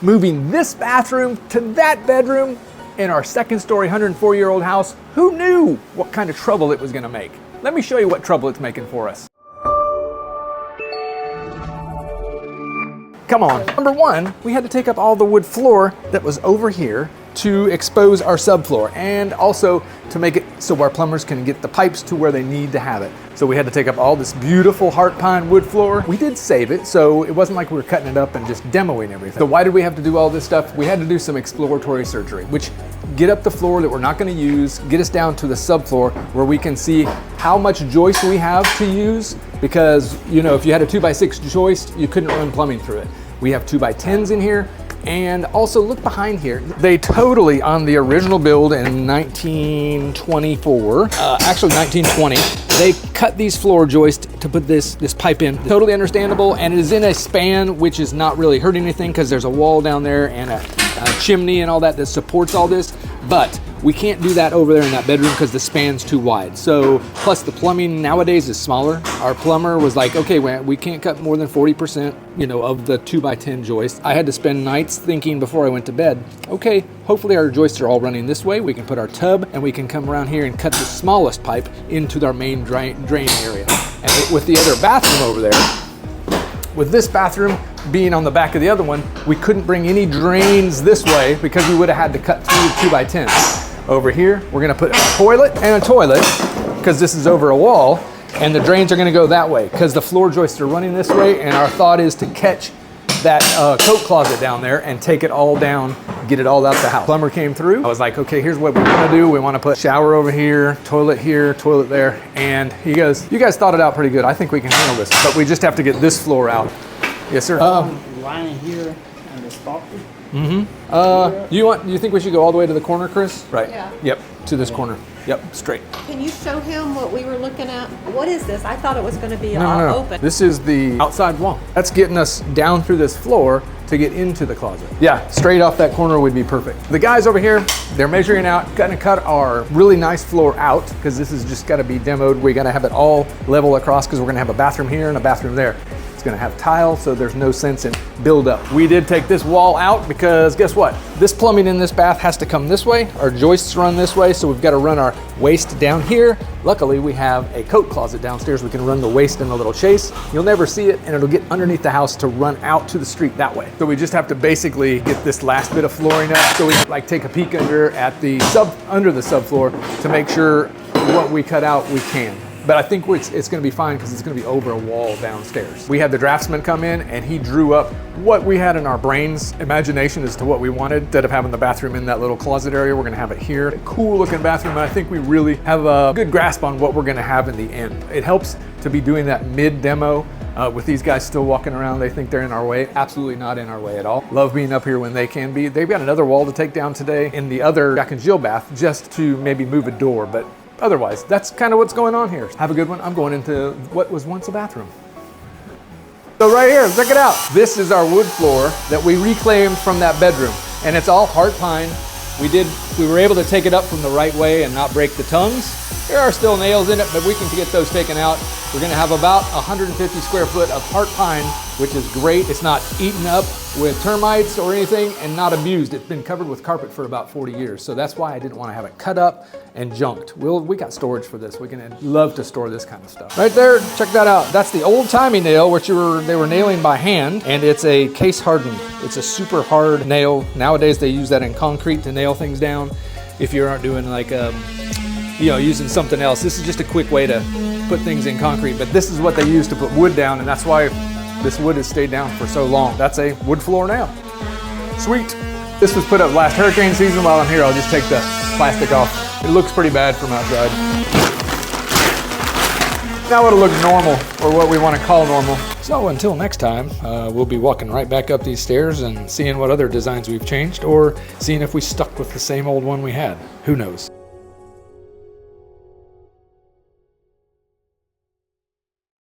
Moving this bathroom to that bedroom in our second story 104-year-old house, who knew what kind of trouble it was gonna make? Let me show you what trouble it's making for us. Come on. Number one, we had to take up all the wood floor that was over here to expose our subfloor and also to make it so our plumbers can get the pipes to where they need to have it. So we had to take up all this beautiful heart pine wood floor. We did save it, so it wasn't like we were cutting it up and just demoing everything. So why did we have to do all this stuff? We had to do some exploratory surgery, which get up the floor that we're not gonna use, get us down to the subfloor where we can see how much joist we have to use, because you know, if you had a 2x6 joist, you couldn't run plumbing through it. We have 2x10s in here. And also look behind here. They totally, on the original build in 1924, actually 1920, they cut these floor joists to put this pipe in. Totally understandable, and it is in a span which is not really hurting anything because there's a wall down there and a chimney and all that supports all this. But we can't do that over there in that bedroom because the span's too wide. So, plus the plumbing nowadays is smaller. Our plumber was like, okay, we can't cut more than 40%, of the 2x10 joist. I had to spend nights thinking before I went to bed, okay, hopefully our joists are all running this way. We can put our tub and we can come around here and cut the smallest pipe into our main drain area. And with the other bathroom over there, with this bathroom being on the back of the other one, we couldn't bring any drains this way because we would have had to cut through 2x10s. Over here, we're gonna put a toilet and a toilet because this is over a wall, and the drains are gonna go that way because the floor joists are running this way, and our thought is to catch that coat closet down there and take it all down, get it all out the house. Plumber came through. I was like, okay, here's what we wanna do. We wanna put shower over here, toilet there. And he goes, you guys thought it out pretty good. I think we can handle this, but we just have to get this floor out. Yes, sir. Line here and the stop. You think we should go all the way to the corner, Chris? Right. Yeah. Yep, to this corner. Yep, straight. Can you show him what we were looking at? What is this? I thought it was going to be all No. open. This is the outside wall. That's getting us down through this floor to get into the closet. Yeah, straight off that corner would be perfect. The guys over here, they're measuring out, gonna cut our really nice floor out because this is just gotta be demoed. We gotta have it all level across because we're gonna have a bathroom here and a bathroom there. It's gonna have tile, so there's no sense in build up. We did take this wall out because guess what? This plumbing in this bath has to come this way. Our joists run this way, so we've got to run our waste down here. Luckily, we have a coat closet downstairs. We can run the waste in the little chase. You'll never see it, and it'll get underneath the house to run out to the street that way. So we just have to basically get this last bit of flooring up so we can take a peek under the subfloor to make sure what we cut out we can. But I think it's gonna be fine because it's gonna be over a wall downstairs. We had the draftsman come in and he drew up what we had in our brains, imagination as to what we wanted. Instead of having the bathroom in that little closet area, we're gonna have it here. A cool looking bathroom, and I think we really have a good grasp on what we're gonna have in the end. It helps to be doing that mid-demo with these guys still walking around. They think they're in our way. Absolutely not in our way at all. Love being up here when they can be. They've got another wall to take down today in the other Jack and Jill bath just to maybe move a door, but otherwise, that's kind of what's going on here. Have a good one. I'm going into what was once a bathroom. So right here, check it out. This is our wood floor that we reclaimed from that bedroom, and it's all heart pine. We were able to take it up from the right way and not break the tongues. There are still nails in it, but we can get those taken out. We're gonna have about 150 square foot of heart pine, which is great. It's not eaten up with termites or anything and not abused. It's been covered with carpet for about 40 years. So that's why I didn't want to have it cut up and junked. We got storage for this. We can love to store this kind of stuff. Right there, check that out. That's the old timey nail, which they were nailing by hand, and it's a case hardened. It's a super hard nail. Nowadays they use that in concrete to nail things down. If you aren't doing like, using something else. This is just a quick way to put things in concrete, but this is what they use to put wood down, and that's why this wood has stayed down for so long. That's a wood floor now. Sweet. This was put up last hurricane season. While I'm here, I'll just take the plastic off. It looks pretty bad from outside. Now it'll look normal, or what we want to call normal. So until next time, we'll be walking right back up these stairs and seeing what other designs we've changed, or seeing if we stuck with the same old one we had. Who knows?